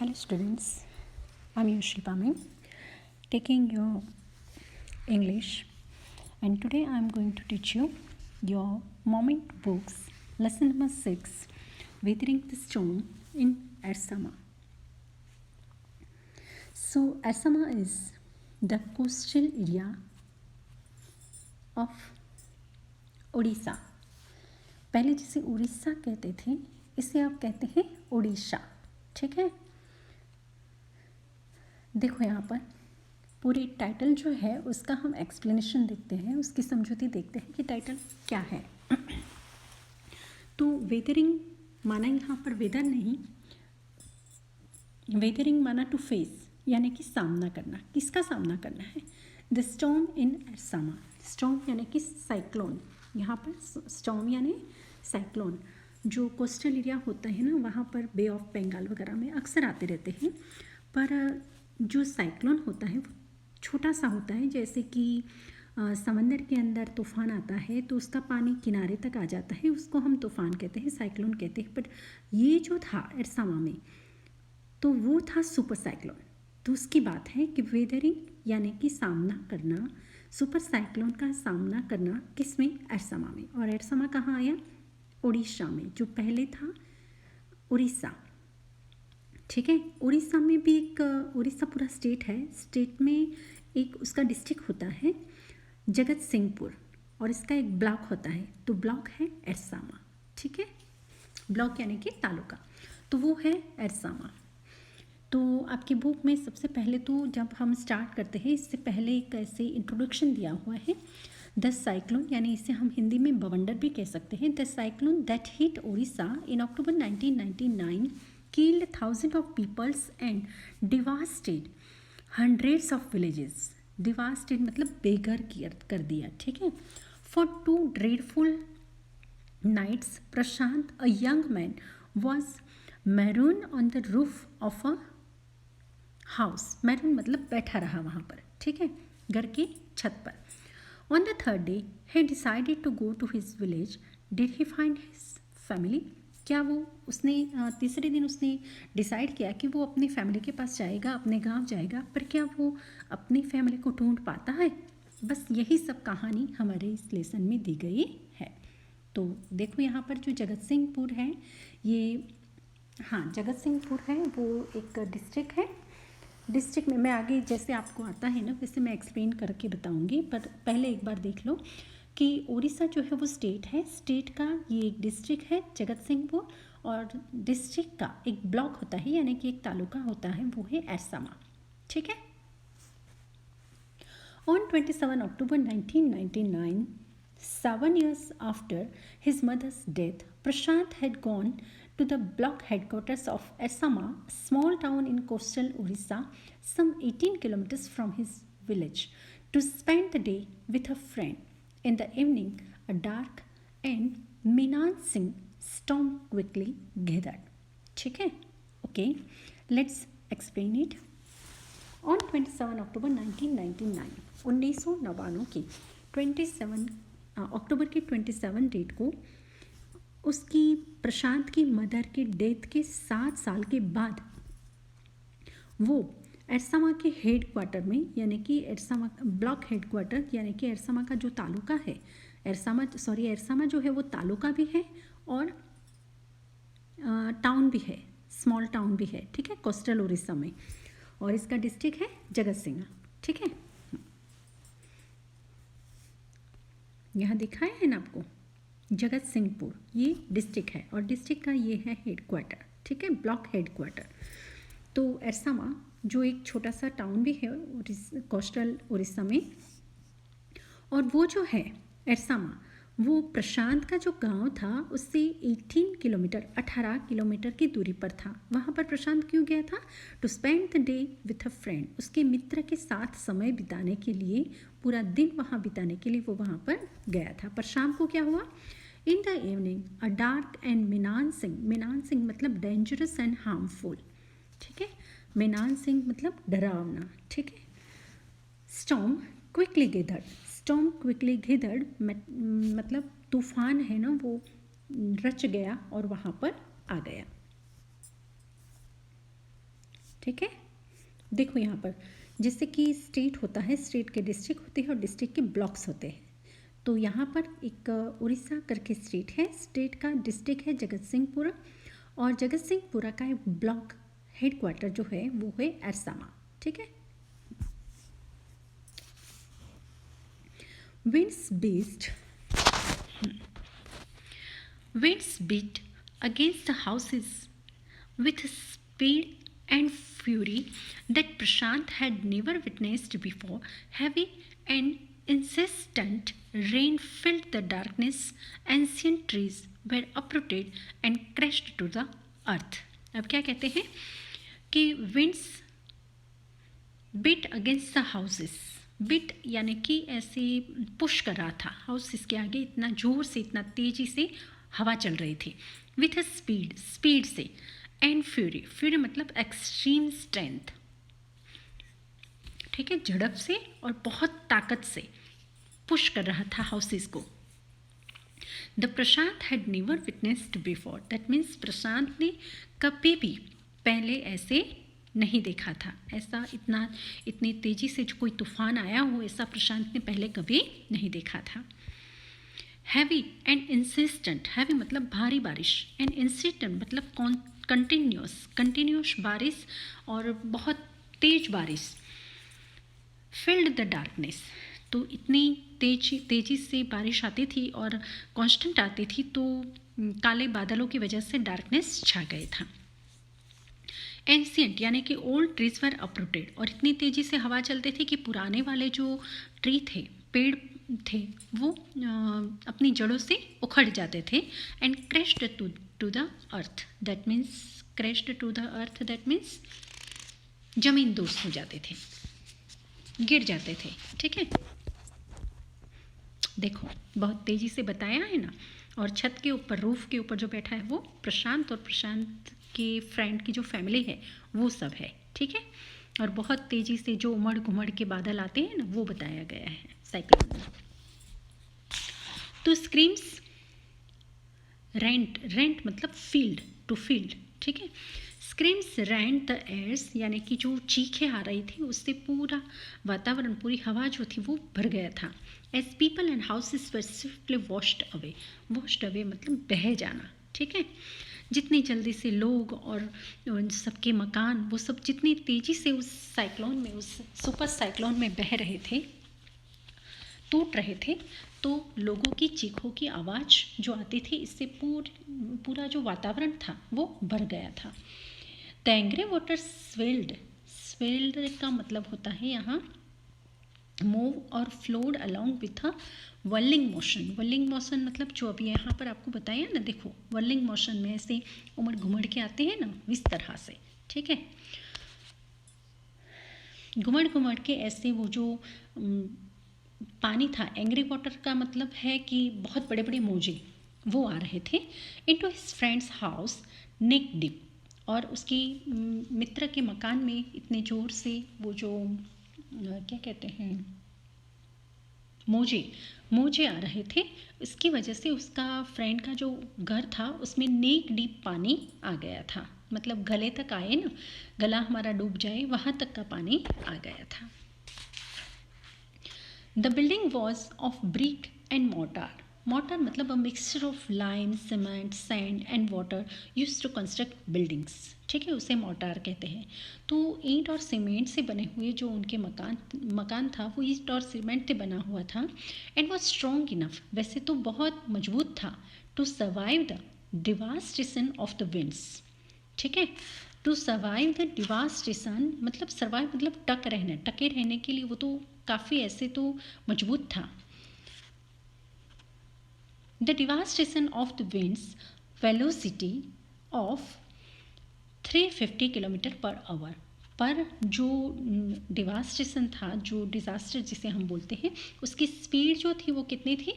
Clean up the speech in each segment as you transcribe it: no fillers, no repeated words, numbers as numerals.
Hello students, I'm Yoshri Pami, taking your English, and today I'm going to teach you your Moment Books, lesson number 6, Weathering the Storm in Ersama. So Ersama is the coastal area of Orissa. पहले जिसे उड़ीसा कहते थे इसे आप कहते हैं उड़ीसा. ठीक है, देखो यहाँ पर पूरी टाइटल जो है उसका हम एक्सप्लेनेशन देखते हैं, उसकी समझौती देखते हैं कि टाइटल क्या है. तो वेदरिंग माना यहाँ पर वेदर नहीं, वेदरिंग माना टू फेस, यानी कि सामना करना. किसका सामना करना है? The storm in Ersama. Storm यानी कि साइक्लोन. यहाँ पर स्टॉर्म यानी साइक्लोन. जो कोस्टल एरिया होता है ना, वहाँ पर बे ऑफ बंगाल वगैरह में अक्सर आते रहते हैं. पर जो साइक्लोन होता है वो छोटा सा होता है. जैसे कि समंदर के अंदर तूफ़ान आता है तो उसका पानी किनारे तक आ जाता है, उसको हम तूफ़ान कहते हैं, साइक्लोन कहते हैं. बट ये जो था एर्सामा में तो वो था सुपर साइक्लोन. तो उसकी बात है कि वेदरिंग यानी कि सामना करना, सुपर साइक्लोन का सामना करना किस में? एर्सामा में. और एर्सामा कहाँ आया? उड़ीसा में, जो पहले था उड़ीसा. ठीक है, उड़ीसा में भी एक, उड़ीसा पूरा स्टेट है. स्टेट में एक उसका डिस्ट्रिक्ट होता है जगत सिंहपुर, और इसका एक ब्लॉक होता है. तो ब्लॉक है एर्सामा. ठीक है, ब्लॉक यानी कि तालुका, तो वो है एर्सामा. तो आपकी बुक में सबसे पहले तो जब हम स्टार्ट करते हैं इससे पहले एक ऐसे इंट्रोडक्शन दिया हुआ है. द साइक्लोन, यानी इसे हम हिंदी में बवंडर भी कह सकते हैं. The cyclone that hit Orissa in October 1999 killed thousands of peoples and devastated hundreds of villages. Devastated मतलब बेघर कर दिया. ठीक है. For 2 dreadful nights, Prashant, a young man, was marooned on the roof of a house. maroon मतलब बैठा रहा वहाँ पर. ठीक है, घर की छत पर. On the third day, he decided to go to his village. Did he find his family? क्या वो उसने तीसरे दिन उसने डिसाइड किया कि वो अपनी फैमिली के पास जाएगा, अपने गांव जाएगा. पर क्या वो अपनी फैमिली को ढूंढ पाता है? बस यही सब कहानी हमारे इस लेसन में दी गई है. तो देखो यहाँ पर जो जगत सिंहपुर है, ये हाँ जगत सिंहपुर है, वो एक डिस्ट्रिक्ट है. डिस्ट्रिक्ट में मैं आगे जैसे आपको आता है ना वैसे मैं एक्सप्लेन करके बताऊँगी. पर पहले एक बार देख लो कि उड़ीसा जो है वो स्टेट है. स्टेट का ये एक डिस्ट्रिक्ट है जगत सिंहपुर, और डिस्ट्रिक्ट का एक ब्लॉक होता है यानी कि एक तालुका होता है, वो है एर्सामा. ठीक है. On 27 October 1999, 7 years after his mother's death, Prashant had gone to the block headquarters of Ersama, a small town in coastal Orissa, some 18 kilometers from his village, to spend the day with a friend. In the evening, a dark and menacing storm quickly gathered. ठीक है, okay, let's explain it. On 27 अक्टूबर 1999, 1999 की 27 अक्टूबर की 27 date को उसकी प्रशांत की mother के death के 7 साल के बाद वो एर्सामा के हेड क्वार्टर में, यानी कि एर्सामा ब्लॉक हेड क्वार्टर, यानी कि एर्सामा का जो तालुका है, एर्सामा जो है वो तालुका भी है और टाउन भी है, स्मॉल टाउन भी है. ठीक है, कोस्टल उड़ीसा में. और इसका डिस्ट्रिक्ट है जगत सिंह. ठीक है, यहाँ दिखाया है ना आपको जगत सिंहपुर, ये डिस्ट्रिक्ट है और डिस्ट्रिक्ट का ये है हेड क्वार्टर. ठीक है, ब्लॉक हेड क्वार्टर. तो एर्सामा जो एक छोटा सा टाउन भी है कोस्टल उड़ीसा में, और वो जो है एर्सामा, वो प्रशांत का जो गांव था उससे 18 किलोमीटर की दूरी पर था. वहाँ पर प्रशांत क्यों गया था? To spend the day with a friend. उसके मित्र के साथ समय बिताने के लिए, पूरा दिन वहाँ बिताने के लिए वो वहाँ पर गया था. पर शाम को क्या हुआ? In the evening a dark and menacing मतलब डेंजरस एंड हार्मफुल. ठीक है, मेनांसिंग मतलब डरावना. ठीक है. स्टॉर्म क्विकली गेदर्ड मतलब तूफान है ना वो रच गया और वहाँ पर आ गया. ठीक है। देखो यहाँ पर जैसे कि स्टेट होता है, स्टेट के डिस्ट्रिक्ट होते हैं और डिस्ट्रिक्ट के ब्लॉक्स होते हैं। तो यहाँ पर एक उड़ीसा करके स्टेट है, स्टेट का डिस्ट्रिक्ट है जगत सिंहपुरा, और जगत सिंहपुरा का एक ब्लॉक हेडक्वार्टर जो है वो है एरसामा। ठीक है। Winds beat against the houses with a speed and fury that Prashant had never witnessed before. Heavy and insistent rain filled the darkness. Ancient trees were uprooted and crashed to the earth. अब क्या कहते हैं कि winds beat against the houses. Bit यानी कि ऐसे push कर रहा था, हाउस इसके आगे इतना जोर से, इतना तेजी से हवा चल रही थी। विथ अ स्पीड, स्पीड से, एंड फ्यूरी, फ्यूरी मतलब एक्सट्रीम स्ट्रेंथ। ठीक है, झड़प से और बहुत ताकत से पुश कर रहा था हाउसेस को। The Prashant had never witnessed before, that means Prashant ने कभी भी पहले ऐसे नहीं देखा था। ऐसा इतनी तेज़ी से जो कोई तूफान आया हो, ऐसा प्रशांत ने पहले कभी नहीं देखा था। हैवी एंड इंसिस्टेंट, हैवी मतलब भारी बारिश, एंड इंसिस्टेंट मतलब कंटिन्यूस बारिश और बहुत तेज बारिश। फिल्ड द डार्कनेस, तो इतनी तेजी से बारिश आती थी और कांस्टेंट आती थी, तो काले बादलों की वजह से डार्कनेस छा गए था। एंशियंट यानी कि ओल्ड ट्रीज वर अपरूटेड, और इतनी तेज़ी से हवा चलते थे कि पुराने वाले जो ट्री थे, पेड़ थे, वो अपनी जड़ों से उखड़ जाते थे। And crashed to the earth, that means crashed to the earth, that means जमीन दोस्त हो जाते थे, गिर जाते थे। ठीक है, देखो बहुत तेज़ी से बताया है ना। और छत के ऊपर, रूफ के ऊपर जो बैठा है वो प्रशांत, और प्रशांत के फ्रेंड की जो फैमिली है वो सब है। ठीक है, और बहुत तेज़ी से जो उमड़ घुमड़ के बादल आते हैं ना, वो बताया गया है साइक्लोन में। तो स्क्रीम्स, रेंट मतलब फील्ड टू फील्ड। ठीक है, स्क्रीम्स रेंट द एयर्स, यानी कि जो चीखें आ रही थी उससे पूरा वातावरण, पूरी हवा जो थी वो भर गया था। As people and houses were swiftly washed away, washed away मतलब बह जाना। ठीक है, जितनी जल्दी से लोग और सबके मकान, वो सब जितनी तेज़ी से उस साइक्लोन में, उस सुपर साइक्लोन में बह रहे थे, टूट रहे थे, तो लोगों की चीखों की आवाज़ जो आती थी, इससे पूरा जो वातावरण था वो भर गया था। The angry water swelled, swelled का मतलब होता है यहाँ मूव और flowed along with a whirling motion. Whirling motion मतलब जो अभी यहाँ पर आपको बताया ना, देखो वर्लिंग मोशन में ऐसे उमड़ घुमड़ के आते हैं ना, इस तरह से। ठीक है, घुमड़ घुमड़ के ऐसे वो जो पानी था, एंग्री वाटर का मतलब है कि बहुत बड़े बड़े मोजे वो आ रहे थे। इनटू हिज फ्रेंड्स हाउस नेक डीप, और उसकी मित्र के मकान में इतने ज़ोर से वो जो क्या कहते हैं, मोजे आ रहे थे। इसकी वजह से उसका फ्रेंड का जो घर था उसमें नेक डीप पानी आ गया था, मतलब गले तक आए ना, गला हमारा डूब जाए वहाँ तक का पानी आ गया था। The building was of brick and mortar, mortar मतलब a mixture of lime, cement, sand and water use to construct buildings. ठीक है, उसे मोर्टार कहते हैं। तो ईंट और सीमेंट से बने हुए जो उनके मकान था वो ईंट और सीमेंट से बना हुआ था। एंड वॉज स्ट्रॉन्ग इनफ, वैसे तो बहुत मजबूत था, to survive the devastation of the winds. ठीक है, टू सर्वाइव द डिवास्टेशन मतलब सर्वाइव मतलब टके रहने के लिए वो तो काफ़ी ऐसे तो मजबूत था। The devastation of the winds velocity of 350 kilometre per hour, पर जो डिवास्टेशन था, जो डिज़ास्टर जिसे हम बोलते हैं, उसकी स्पीड जो थी वो कितनी थी,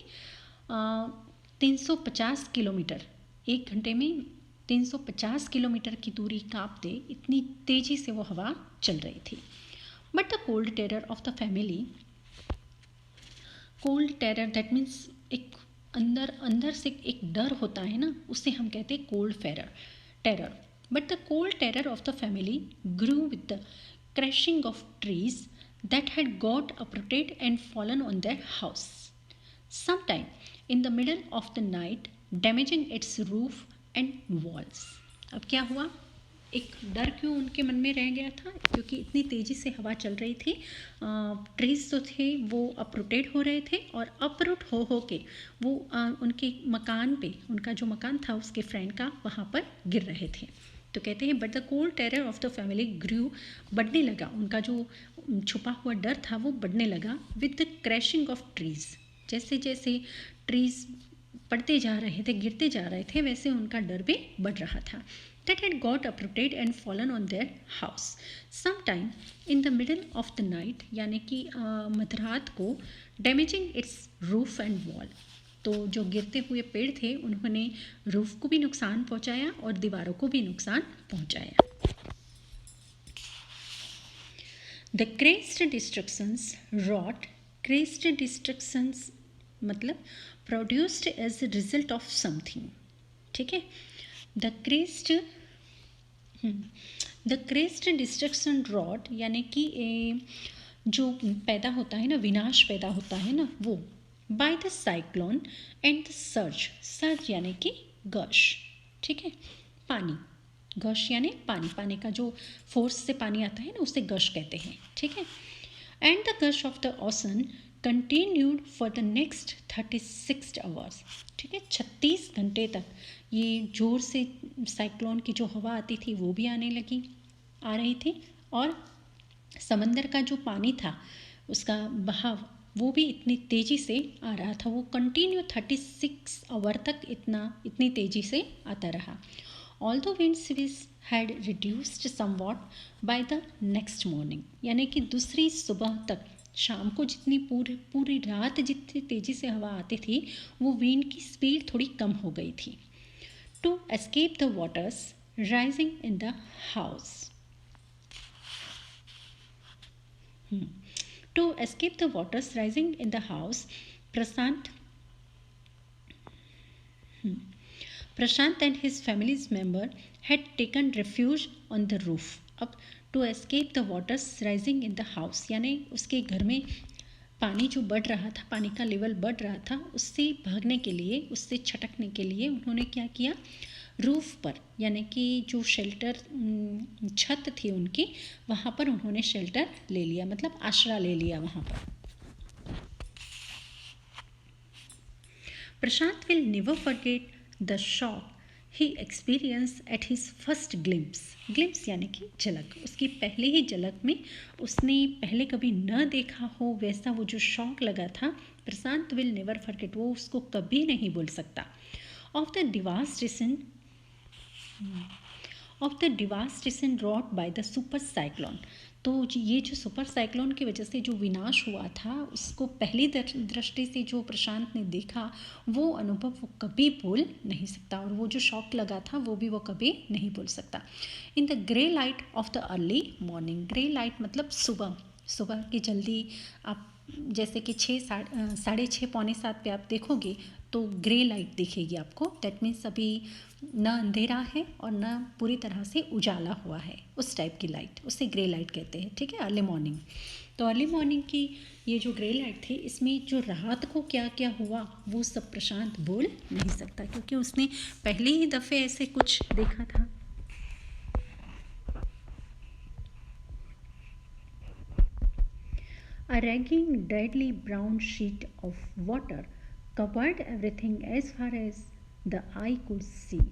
350 किलोमीटर, एक घंटे में 350 किलोमीटर की दूरी काँप दे, इतनी तेज़ी से वो हवा चल रही थी। But the cold terror of the family, cold terror that means एक अंदर से एक डर होता है ना, उससे हम कहते हैं cold terror. But the cold terror of the family grew with the crashing of trees that had got uprooted and fallen on their house. Sometime in the middle of the night, damaging its roof and walls. अब क्या हुआ? एक डर क्यों उनके मन में रह गया था? क्योंकि इतनी तेज़ी से हवा चल रही थी, ट्रीज जो थे वो अपरूटेड हो रहे थे और अपरूट हो के वो उनके मकान पे, उनका जो मकान था उसके फ्रेंड का, वहाँ पर गिर रहे थे. तो कहते हैं but the cold terror of the family grew, बढ़ने लगा, उनका जो छुपा हुआ डर था वो बढ़ने लगा with the crashing of trees. जैसे जैसे ट्रीज पड़ते जा रहे थे, गिरते जा रहे थे, वैसे उनका डर भी बढ़ रहा था. That had got uprooted and fallen on their house. Sometime in the middle of the night, यानी कि मध्यरात को, damaging its roof and wall. तो जो गिरते हुए पेड़ थे उन्होंने रूफ को भी नुकसान पहुंचाया और दीवारों को भी नुकसान पहुंचाया. The crazed destructions wrought, crazed destructions मतलब produced as a result of something. ठीक है. द क्रेस्ट डिस्ट्रक्शन रॉट यानी कि जो पैदा होता है ना, विनाश पैदा होता है ना, वो by the cyclone and the surge. Surge यानी कि गश. ठीक है. पानी, गश यानी पानी, पानी का जो फोर्स से पानी आता है ना उसे गश कहते हैं. ठीक है. And the gush of the ocean continued for the next 36 hours. ठीक है. 36 घंटे तक ये ज़ोर से साइक्लोन की जो हवा आती थी वो भी आ रही थी और समंदर का जो पानी था उसका बहाव वो भी इतनी तेज़ी से आ रहा था. वो कंटिन्यू 36 आवर तक इतनी तेज़ी से आता रहा. Although wind speed had reduced somewhat by the next morning, यानी कि दूसरी सुबह तक, शाम को जितनी पूरी रात जितनी तेज़ी से हवा आती थी वो विंड की स्पीड थोड़ी कम हो गई थी. To escape the waters rising in the house. To escape the waters rising in the house, Prashant and his family's member had taken refuge on the roof. अब to escape the waters rising in the house यानी उसके घर में पानी जो बढ़ रहा था, पानी का लेवल बढ़ रहा था, उससे भागने के लिए, उससे छटकने के लिए उन्होंने क्या किया, रूफ पर यानी कि जो शेल्टर छत थी उनकी, वहाँ पर उन्होंने शेल्टर ले लिया, मतलब आश्रय ले लिया वहाँ पर. Prashant will never forget the shock he experience at his first glimpse. Glimpse यानी कि झलक, उसकी पहले ही झलक में उसने पहले कभी न देखा हो वैसा वो जो शॉक लगा था, प्रशांत विल नेवर फॉरगेट, वो उसको कभी नहीं भूल सकता. Of the devastation wrought by the super cyclone. तो ये जो सुपर साइक्लोन की वजह से जो विनाश हुआ था उसको पहली दृष्टि से जो प्रशांत ने देखा वो अनुभव वो कभी भूल नहीं सकता, और वो जो शॉक लगा था वो भी वो कभी नहीं भूल सकता. In the grey light of the early morning. Grey light मतलब सुबह की जल्दी, आप जैसे कि 6:30 पौने 7 पे आप देखोगे तो ग्रे लाइट दिखेगी आपको. दैट मीन्स अभी न अंधेरा है और न पूरी तरह से उजाला हुआ है, उस टाइप की लाइट, उसे ग्रे लाइट कहते हैं. ठीक है. Early morning. तो अर्ली मॉर्निंग की ये जो ग्रे लाइट थी, इसमें जो रात को क्या क्या हुआ वो सब प्रशांत भूल नहीं सकता, क्योंकि उसने पहले ही दफ़े ऐसे कुछ देखा था. A ragging, deadly brown sheet of water covered everything as far as the eye could see.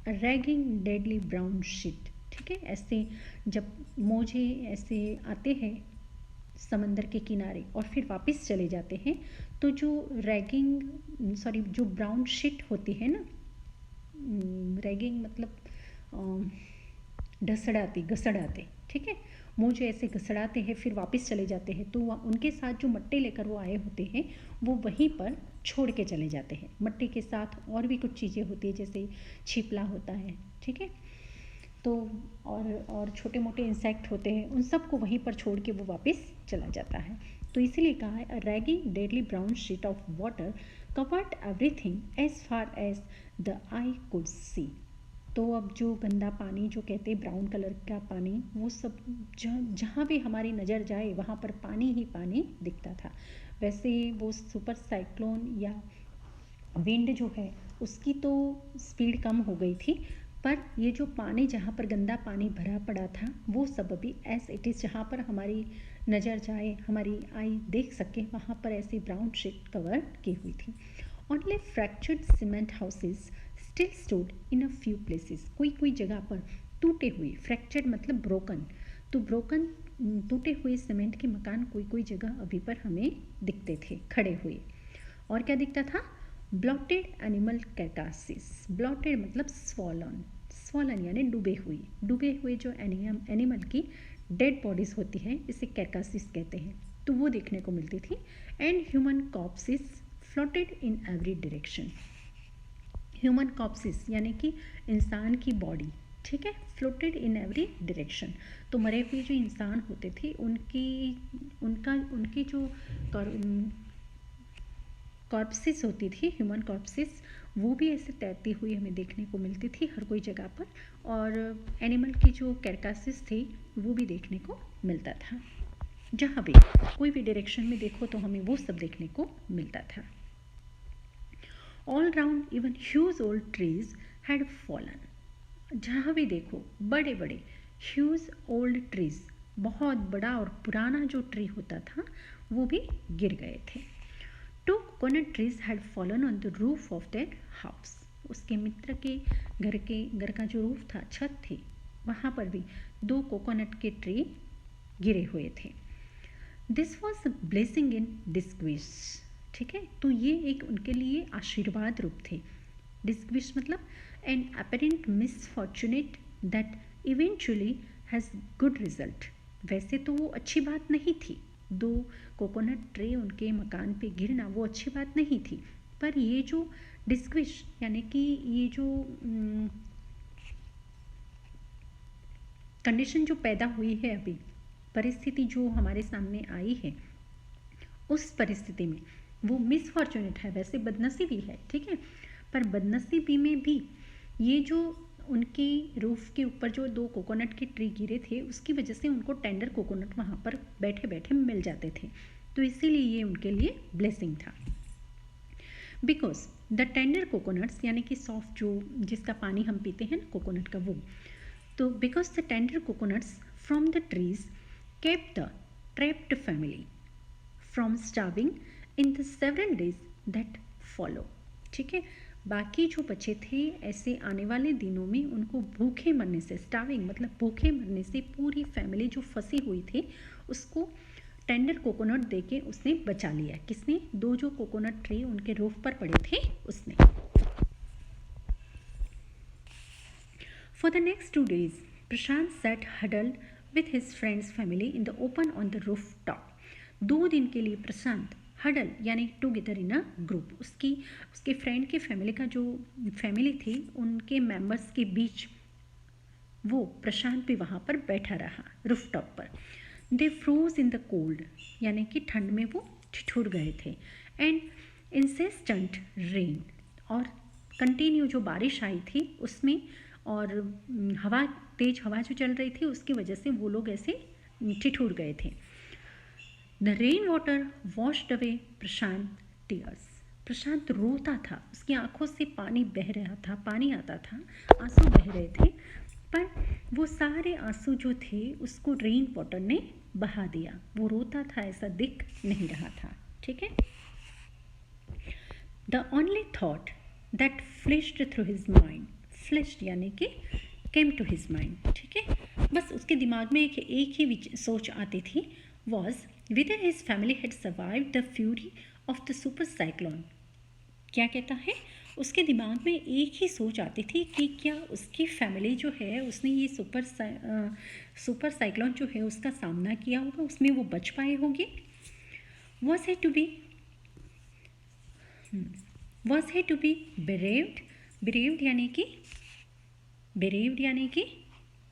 A ragging, deadly brown sheet. ठीक है. ऐसे जब मोजे ऐसे आते हैं समंदर के किनारे और फिर वापस चले जाते हैं, तो जो जो ब्राउन शीट होती है ना, रैगिंग मतलब घसड़ाते. ठीक है. मुझे ऐसे घसड़ाते हैं फिर वापस चले जाते हैं, तो उनके साथ जो मट्टे लेकर वो आए होते हैं वो वहीं पर छोड़ के चले जाते हैं. मट्टे के साथ और भी कुछ चीज़ें होती है, जैसे छिपला होता है. ठीक है. तो और छोटे मोटे इंसेक्ट होते हैं, उन सब को वहीं पर छोड़ के वो वापस चला जाता है. तो इसीलिए कहा है, a raging deadly brown sheet of water covered everything as far as the eye could see. तो अब जो गंदा पानी जो कहते हैं ब्राउन कलर का पानी, वो सब जहाँ भी हमारी नज़र जाए वहाँ पर पानी ही पानी दिखता था। वैसे वो सुपर साइक्लोन या विंड जो है उसकी तो स्पीड कम हो गई थी, पर ये जो पानी जहाँ पर गंदा पानी भरा पड़ा था वो सब अभी एज इट इज़, जहाँ पर हमारी नज़र जाए, हमारी आई देख सके, वहाँ पर ऐसी ब्राउन शीट कवर की हुई थी। Only fractured cement houses still stood in a few places. कोई कोई जगह पर टूटे हुए, फ्रैक्चर्ड मतलब ब्रोकन, तो ब्रोकन टूटे हुए सीमेंट के मकान कोई कोई जगह अभी पर हमें दिखते थे खड़े हुए। और क्या दिखता था? Bloated animal carcasses. ब्लॉटेड मतलब स्वॉलन, स्वॉलन यानी डूबे हुए जो एनिमल की डेड बॉडीज़ होती है, इसे कैकासिस कहते हैं, तो वो देखने को मिलती थी। And human corpses floated in every direction. Human corpses यानी कि इंसान की बॉडी, ठीक है, फ्लोटेड इन एवरी डायरेक्शन। तो मरे हुए जो इंसान होते थे उनकी जो कॉर्पसिस होती थी, ह्यूमन कॉर्पसिस, वो भी ऐसे तैरती हुई हमें देखने को मिलती थी हर कोई जगह पर। और एनिमल की जो कैरकासिस थी वो भी देखने को मिलता था। जहाँ भी कोई भी डायरेक्शन में देखो तो हमें वो सब देखने को मिलता था। All round even huge old trees had fallen. जहाँ भी देखो बड़े बड़े ह्यूज ओल्ड ट्रीज, बहुत बड़ा और पुराना जो ट्री होता था वो भी गिर गए थे। 2 coconut trees had fallen on the roof of their house. उसके मित्र के घर का जो रूफ था, छत थी, वहाँ पर भी 2 कोकोनट के ट्री गिरे हुए थे। This was blessing in disguise. ठीक है, तो ये एक उनके लिए आशीर्वाद रूप थे। डिस्ग्विश मतलब an apparent misfortunate that eventually has good result. वैसे तो वो अच्छी बात नहीं थी, 2 कोकोनट ट्री उनके मकान पे गिरना वो अच्छी बात नहीं थी, पर ये जो डिस्क्विश यानी कि ये जो कंडीशन जो पैदा हुई है, अभी परिस्थिति जो हमारे सामने आई है, उस परिस्थिति में वो मिसफॉर्चुनेट है, वैसे बदनसीबी है, ठीक है, पर बदनसीबी में भी ये जो उनकी रूफ के ऊपर जो 2 कोकोनट के ट्री गिरे थे उसकी वजह से उनको टेंडर कोकोनट वहाँ पर बैठे बैठे मिल जाते थे, तो इसीलिए ये उनके लिए ब्लेसिंग था। बिकॉज द टेंडर कोकोनट्स यानी कि सॉफ्ट जो जिसका पानी हम पीते हैं ना कोकोनट का, वो तो because the tender coconuts from the trees kept the trapped family from starving in the several days that follow. ठीक है, बाकी जो बचे थे ऐसे आने वाले दिनों में उनको भूखे मरने से, स्टार्विंग मतलब भूखे मरने से पूरी फैमिली जो फंसी हुई थी उसको टेंडर कोकोनट देके उसने बचा लिया। किसने? 2 जो कोकोनट ट्री उनके रूफ पर पड़े थे उसने। For the next 2 days Prashant sat huddled with his friends family in the open on the rooftop. 2 दिन के लिए प्रशांत हडल यानी टुगेदर इन अ ग्रुप, उसके फ्रेंड के फैमिली का जो फैमिली थी उनके मेंबर्स के बीच वो प्रशांत भी वहाँ पर बैठा रहा रूफ टॉप पर। दे फ्रोज इन द कोल्ड यानी कि ठंड में वो ठिठुर गए थे। एंड इंसेस्टेंट रेन, और कंटिन्यू जो बारिश आई थी उसमें, और हवा तेज हवा जो चल रही थी उसकी वजह से वो लोग ऐसे ठिठुर गए थे। The rain water washed away Prashant tears. Prashant रोता था, उसकी आंखों से पानी बह रहा था, पानी आता था, आंसू बह रहे थे, पर वो सारे आंसू जो थे उसको रेन वाटर ने बहा दिया। वो रोता था ऐसा दिख नहीं रहा था। ठीक है, the only thought that flashed through his mind, flashed यानी कि केम टू हिज माइंड, ठीक है, बस उसके दिमाग में एक ही सोच आती थी, was whether his family had survived the fury of the super cyclone। क्या कहता है? उसके दिमाग में एक ही सोच आती थी कि क्या उसकी फैमिली जो है उसने ये सुपर साइक्लोन जो है उसका सामना किया होगा, उसमें वो बच पाए होंगे। was he to be bereaved यानी कि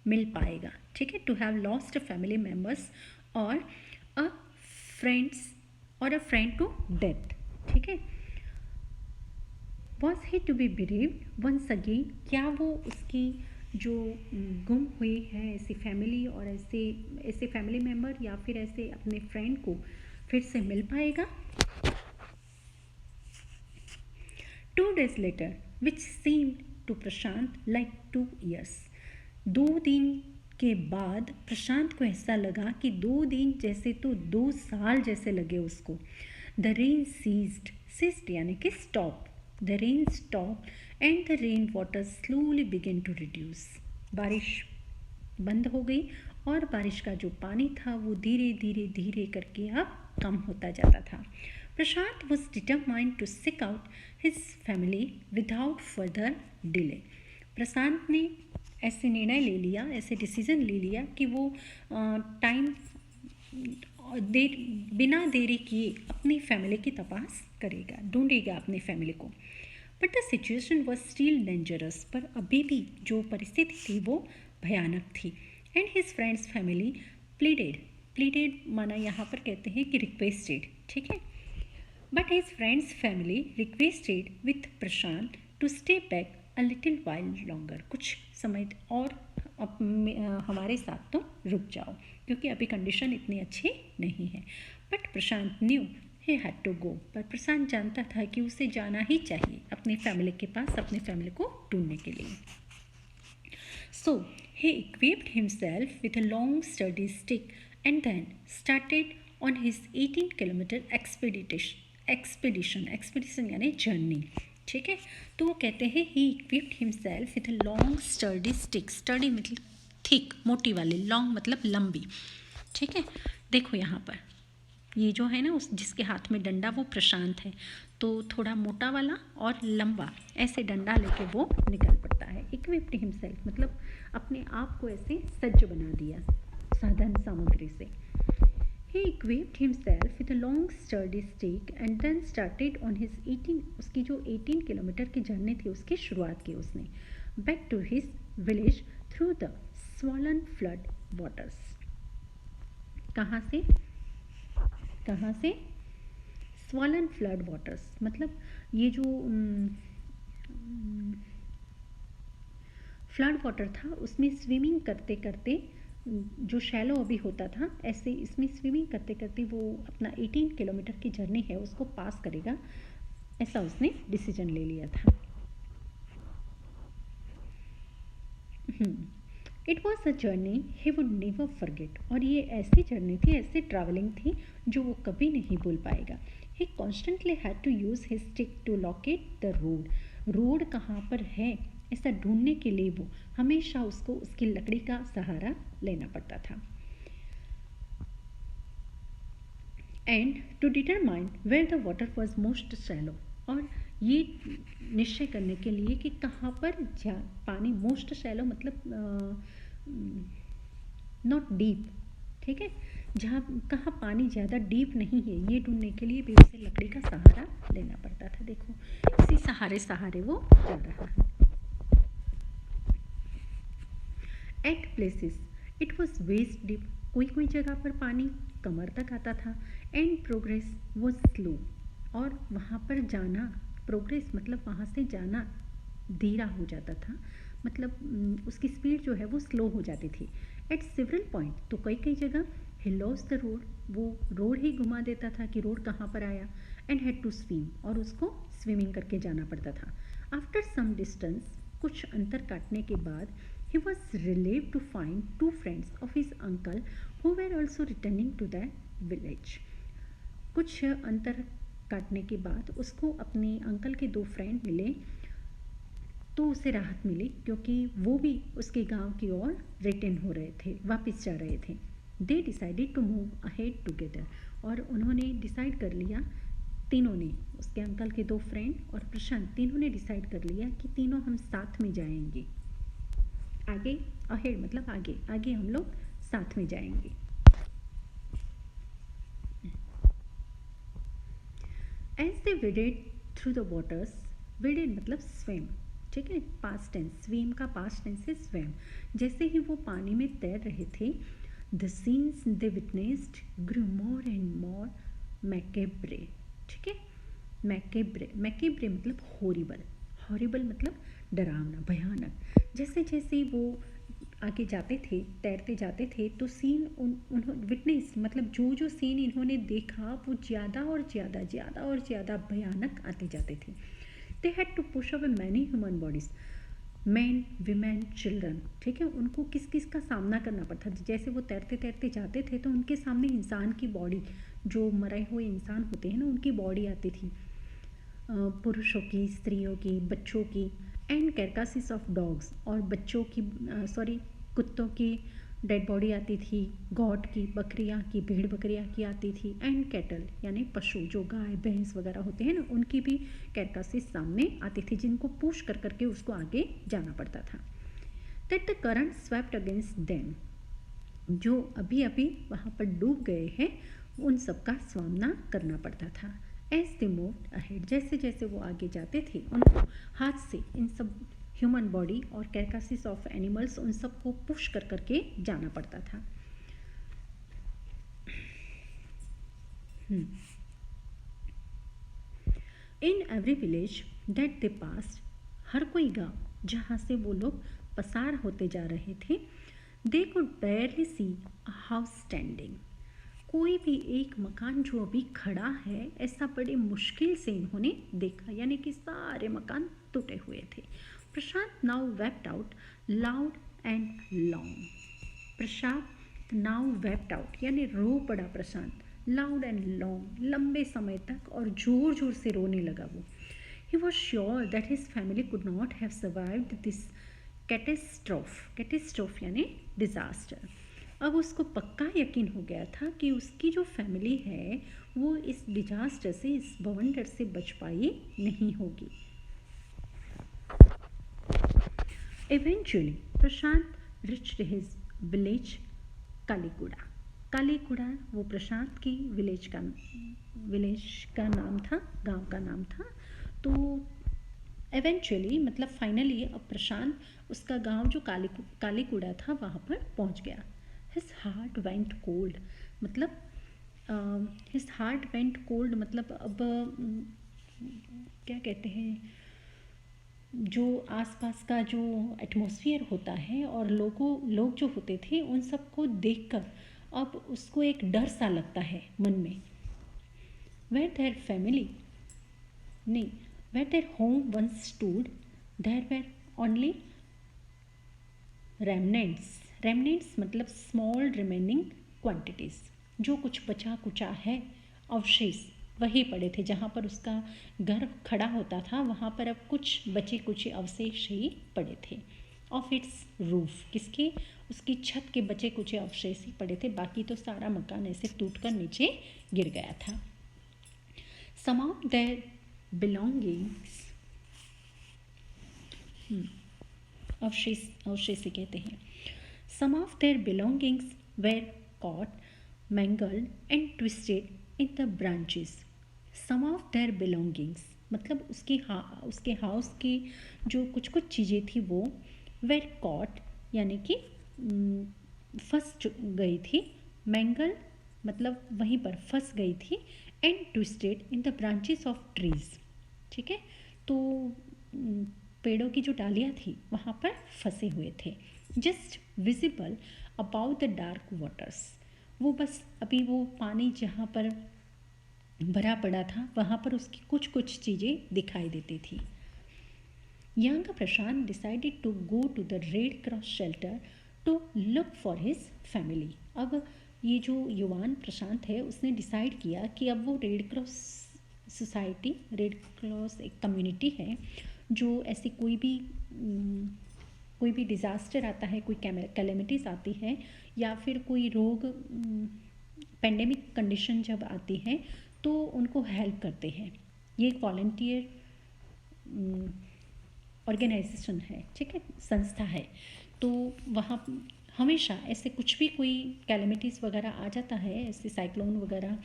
मिल पाएगा, ठीक है, to have lost family members और अ फ्रेंड टू डेथ। ठीक है, was he to be bereaved once again, क्या वो उसकी जो गुम हुई है ऐसी फैमिली और ऐसे फैमिली मेम्बर या फिर ऐसे अपने फ्रेंड को फिर से मिल पाएगा? 2 days later, which seemed to Prashant like 2 years, 2 दिन के बाद प्रशांत को ऐसा लगा कि 2 दिन जैसे तो 2 साल जैसे लगे उसको। द रेन सीज्ड यानी कि stop, the rain stop and the rain water slowly began to reduce, बारिश बंद हो गई और बारिश का जो पानी था वो धीरे धीरे धीरे करके अब कम होता जाता था। प्रशांत was determined to seek out his family without further delay. प्रशांत ने ऐसे निर्णय ले लिया, ऐसे डिसीजन ले लिया कि वो टाइम बिना देरी किए अपनी फैमिली की तपास करेगा, ढूंढेगा अपनी फैमिली को। But the situation was still dangerous, पर अभी भी जो परिस्थिति थी वो भयानक थी। And his friends family pleaded माना यहाँ पर कहते हैं कि रिक्वेस्टेड, ठीक है। But his friends family requested with Prashant to stay back a little while longer, कुछ समय और हमारे साथ तो रुक जाओ क्योंकि अभी कंडीशन इतनी अच्छी नहीं है। But Prashant knew he had to go, पर प्रशांत जानता था कि उसे जाना ही चाहिए अपनी फैमिली के पास, अपनी फैमिली को ढूंढने के लिए। सो he equipped himself with a long sturdy stick and then started on his 18-kilometer expedition यानी जर्नी, ठीक है। तो वो कहते हैं he equipped himself with a long sturdy stick, sturdy मतलब थिक मोटी वाली, लॉन्ग मतलब लंबी, ठीक है। देखो यहाँ पर ये जो है ना उस जिसके हाथ में डंडा वो प्रशांत है, तो थोड़ा मोटा वाला और लंबा ऐसे डंडा लेके वो निकल पड़ता है। इक्विप्ड हिमसेल्फ मतलब अपने आप को ऐसे सज्ज बना दिया साधन सामग्री से। He equipped himself with a long sturdy stick and then started on his 18 उसकी जो 18 किलोमीटर की जर्नी थी उसकी शुरुआत की उसने। Back to his village through the swollen flood waters। कहाँ से स्वॉलन फ्लड वाटर्स मतलब ये जो फ्लड वाटर था उसमें स्विमिंग करते करते जो शैलो अभी होता था, ऐसे इसमें स्विमिंग करते करते वो अपना 18 किलोमीटर की जर्नी है उसको पास करेगा, ऐसा उसने डिसीजन ले लिया था। It was a journey he would never forget, और ये ऐसी जर्नी थी, ऐसी ट्रैवलिंग थी जो वो कभी नहीं भूल पाएगा। He constantly had to use his stick to locate the road कहाँ पर है ऐसा ढूंढने के लिए वो हमेशा उसको उसकी लकड़ी का सहारा लेना पड़ता था। And to determine where the water was most shallow, और ये निश्चय करने के लिए कि कहाँ पर पानी मोस्ट शैलो मतलब नॉट डीप, ठीक है, कहाँ पानी ज़्यादा डीप नहीं है, ये ढूंढने के लिए भी उसे लकड़ी का सहारा लेना पड़ता था। देखो इसी सहारे वो जा रहा है। At places it was waist deep, कोई जगह पर पानी कमर तक आता था। एंड प्रोग्रेस वॉज स्लो, और वहाँ पर जाना प्रोग्रेस मतलब वहाँ से जाना धीरा हो जाता था, मतलब उसकी स्पीड जो है वो स्लो हो जाती थी। एट सेवरल पॉइंट, तो कई जगह ही लॉस्ट द रोड, वो रोड ही घुमा देता था कि रोड कहाँ पर आया। एंड हैड टू स्विम, और उसको स्विमिंग करके जाना पड़ता था। आफ्टर सम डिस्टेंस, कुछ अंतर काटने के बाद, he was relieved to find 2 friends of his uncle who were also returning to the village। कुछ अंतर काटने के बाद उसको अपने अंकल के 2 फ्रेंड मिले, तो उसे राहत मिली क्योंकि वो भी उसके गांव की ओर रिटर्न हो रहे थे, वापस जा रहे थे। They decided to move ahead together, और उन्होंने डिसाइड कर लिया, तीनों ने, उसके अंकल के 2 फ्रेंड और प्रशांत, तीनों ने डिसाइड कर लिया कि तीनों हम साथ में जाएंगे आगे। अहेड मतलब आगे हम लोग साथ में जाएंगे। As they waded through the waters, waded मतलब स्विम, ठीक है, पास्ट टेंस, स्विम का पास्ट टेंस है स्विम। जैसे ही वो पानी में तैर रहे थे, the scenes they witnessed grew more and more macabre, ठीक है, मैकेब्रे मतलब हॉरिबल, हॉरिबल मतलब डरावना, भयानक। जैसे जैसे वो आगे जाते थे, तैरते जाते थे, तो सीन विटनेस मतलब जो जो सीन इन्होंने देखा वो ज़्यादा और ज़्यादा, ज़्यादा और ज़्यादा भयानक आते जाते थे। They had to push away many human bodies, man, women, children, ठीक है। उनको किस किस का सामना करना पड़ता था। जैसे वो तैरते तैरते जाते थे तो उनके सामने इंसान की बॉडी, जो मरे हुए इंसान होते हैं ना, उनकी बॉडी आती थी, पुरुषों की, स्त्रियों की, बच्चों की, एंड कैरकासिस ऑफ डॉग्स, और बच्चों की, सॉरी, कुत्तों की डेड बॉडी आती थी, गॉट की, बकरियाँ की, भेड़ बकरियाँ की आती थी, एंड कैटल यानी पशु, जो गाय भैंस वगैरह होते हैं ना, उनकी भी कैरकासिस सामने आती थी, जिनको पुश कर करके उसको आगे जाना पड़ता था। That the current swept against them, जो अभी अभी वहाँ पर डूब गए हैं, उन सब का सामना करना पड़ता था। एज दे मूव्ड अहेड, जैसे जैसे वो आगे जाते थे, उनको हाथ से इन सब ह्यूमन बॉडी और कैरकासिस ऑफ एनिमल्स, उन सब को पुश कर करके जाना पड़ता था। In every village that they pass, हर कोई गांव जहाँ से वो लोग पसार होते जा रहे थे, they could barely see a house standing, कोई भी एक मकान जो अभी खड़ा है, ऐसा बड़े मुश्किल से इन्होंने देखा, यानी कि सारे मकान टूटे हुए थे। Prashant now wept out loud and long, Prashant now wept out यानी रो पड़ा प्रशांत, लाउड एंड लॉन्ग, लंबे समय तक और जोर जोर से रोने लगा वो। He was sure that his family could not have survived this catastrophe यानी डिजास्टर। अब उसको पक्का यकीन हो गया था कि उसकी जो फैमिली है वो इस डिजास्टर से, इस बवंडर से बच पाई नहीं होगी। Eventually, प्रशांत reached his village कालीकुड़ा। कालीकुड़ा वो प्रशांत की विलेज का नाम था, गांव का नाम था। तो एवेंचुअली मतलब फाइनली अब प्रशांत उसका गांव जो कालीकुड़ा था वहाँ पर पहुँच गया। हिज हार्ट वेंट कोल्ड, मतलब हिज हार्ट वेंट कोल्ड मतलब अब क्या कहते हैं, जो आसपास का जो एटमॉस्फेयर होता है और लोग जो होते थे, उन सबको देखकर अब उसको एक डर सा लगता है मन में। वेयर देयर फैमिली नहीं, where their home once stood, there were only remnants मतलब स्मॉल रिमेनिंग क्वांटिटीज़, जो कुछ बचा कुचा है, अवशेष वही पड़े थे। जहाँ पर उसका घर खड़ा होता था वहाँ पर अब कुछ बचे कुछ अवशेष ही पड़े थे। ऑफ इट्स रूफ, किसके, उसकी छत के बचे कुछ अवशेष ही पड़े थे, बाकी तो सारा मकान ऐसे टूटकर नीचे गिर गया था। सम ऑफ देयर बिलोंगिंग्स, अवशेष कहते हैं। Some of their belongings were caught, mangled and twisted in the branches. Some of their belongings मतलब उसके हाउस की जो कुछ कुछ चीज़ें थी वो वेर कॉट यानी कि फंस गई थी, मैंगल मतलब वहीं पर फंस गई थी, and twisted in the branches of trees, ठीक है। तो पेड़ों की जो डालियाँ थी वहाँ पर फंसे हुए थे। Just visible about the dark waters, वो बस अभी वो पानी जहाँ पर भरा पड़ा था वहाँ पर उसकी कुछ कुछ चीज़ें दिखाई देती थी। Young Prashant decided to go to the red cross shelter to look for his family. अब ये जो युवान प्रशांत है उसने डिसाइड किया कि अब वो red cross society, red cross एक कम्युनिटी है जो ऐसी कोई भी डिज़ास्टर आता है, कोई कैलेमिटीज़ आती है या फिर कोई रोग, पेंडेमिक कंडीशन जब आती है तो उनको हेल्प करते हैं। ये एक वॉलंटियर ऑर्गेनाइजेशन है, ठीक है, संस्था है। तो वहाँ हमेशा ऐसे कुछ भी कोई कैलेमिटीज़ वगैरह आ जाता है, ऐसे साइक्लोन वगैरह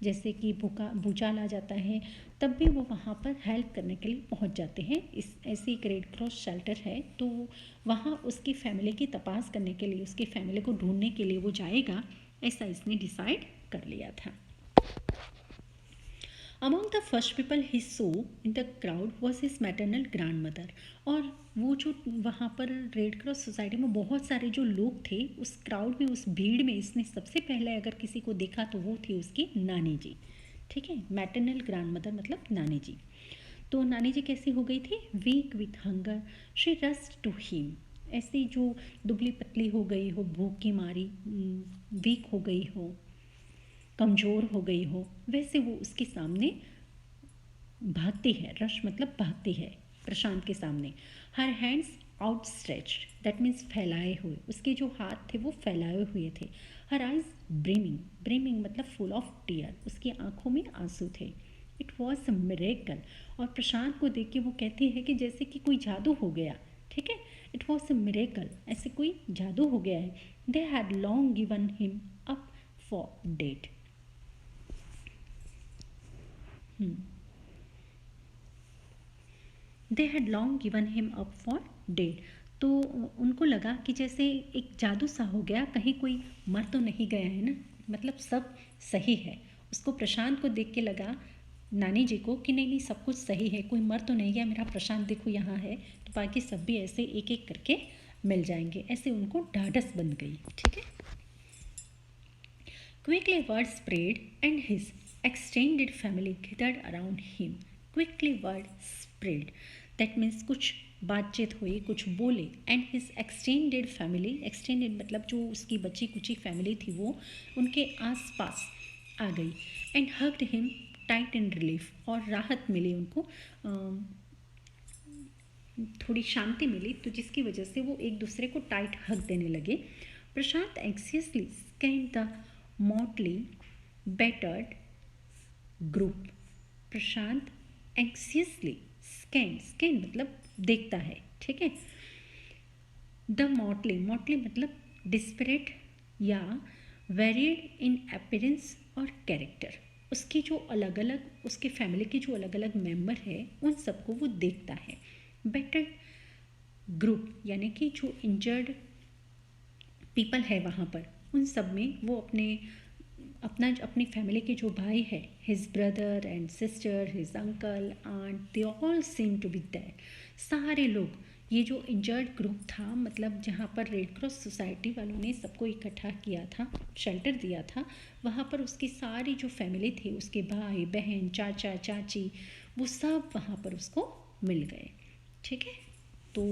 जैसे कि भूचाल आ जाता है, तब भी वो वहाँ पर हेल्प करने के लिए पहुँच जाते हैं। इस ऐसी एक रेड क्रॉस शेल्टर है, तो वहाँ उसकी फैमिली की तपास करने के लिए, उसकी फैमिली को ढूंढने के लिए वो जाएगा, ऐसा इसने डिसाइड कर लिया था। Among the first people he so in the crowd was his maternal grand mother. और वो जो वहाँ पर रेड क्रॉस सोसाइटी में बहुत सारे जो लोग थे, उस क्राउड में, उस भीड़ में इसने सबसे पहले अगर किसी को देखा तो वो थी उसकी नानी जी। ठीक है, मैटरनल ग्रैंड मदर मतलब नानी जी। तो नानी जी कैसी हो गई थी? Weak with hunger she rushed to him. ऐसी जो दुबली पतली हो गई हो, भूख की मारी, वीक हो गई हो, कमज़ोर हो गई हो, वैसे वो उसके सामने भागती है। रश मतलब भागती है प्रशांत के सामने। Her hands outstretched, that means फैलाए हुए, उसके जो हाथ थे वो फैलाए हुए थे। हर आइज ब्रिमिंग, ब्रिमिंग मतलब फुल ऑफ टीयर, उसकी आंखों में आंसू थे। It was a miracle. और प्रशांत को देख के वो कहती है कि जैसे कि कोई जादू हो गया। ठीक है, इट वॉज अ मिरेकल, ऐसे कोई जादू हो गया है। They had long given him up for dead. They had long given him up for dead. तो उनको लगा कि जैसे एक जादू सा हो गया, कहीं कोई मर तो नहीं गया है ना, मतलब सब सही है। उसको प्रशांत को देख के लगा, नानी जी को, कि नहीं नहीं सब कुछ सही है, कोई मर तो नहीं गया, मेरा प्रशांत देखो यहाँ है, तो बाकी सब भी ऐसे एक एक करके मिल जाएंगे। ऐसे उनको ढाढ़स बन गई। ठीक है। Quickly word spread and his extended family gathered around him. Quickly word spread. That means कुछ बातचीत हुई, कुछ बोले, and his extended family, extended मतलब जो उसकी बची कुची फैमिली थी वो उनके आस पास आ गई, and hugged him tight in relief, और राहत मिली उनको, थोड़ी शांति मिली, तो जिसकी वजह से वो एक दूसरे को टाइट हक देने लगे। Prashant anxiously scanned the motley battered group. Prashant anxiously scan मतलब देखता है। ठीक है। द मोटली, मोटली मतलब डिस्परेट या वेरिएड इन अपीयरेंस और कैरेक्टर। उसकी जो अलग अलग, उसके फैमिली के जो अलग अलग मेंबर है उन सबको वो देखता है। बेटर ग्रुप यानी कि जो इंजर्ड पीपल है वहाँ पर, उन सब में वो अपनी फैमिली के जो भाई है, his brother and sister, his uncle, aunt, they all seem to be there. सारे लोग, ये जो इंजर्ड ग्रुप था, मतलब जहाँ पर रेड क्रॉस सोसाइटी वालों ने सबको इकट्ठा किया था, शेल्टर दिया था, वहाँ पर उसकी सारी जो फैमिली थी, उसके भाई बहन, चाचा चाची, वो सब वहाँ पर उसको मिल गए। ठीक है। तो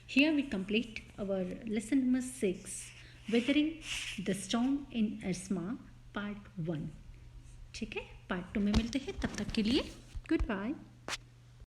here we complete our lesson number 6, weathering the storm in Asma part 1। ठीक है, पार्ट 2 में मिलते हैं, तब तक के लिए गुड बाय।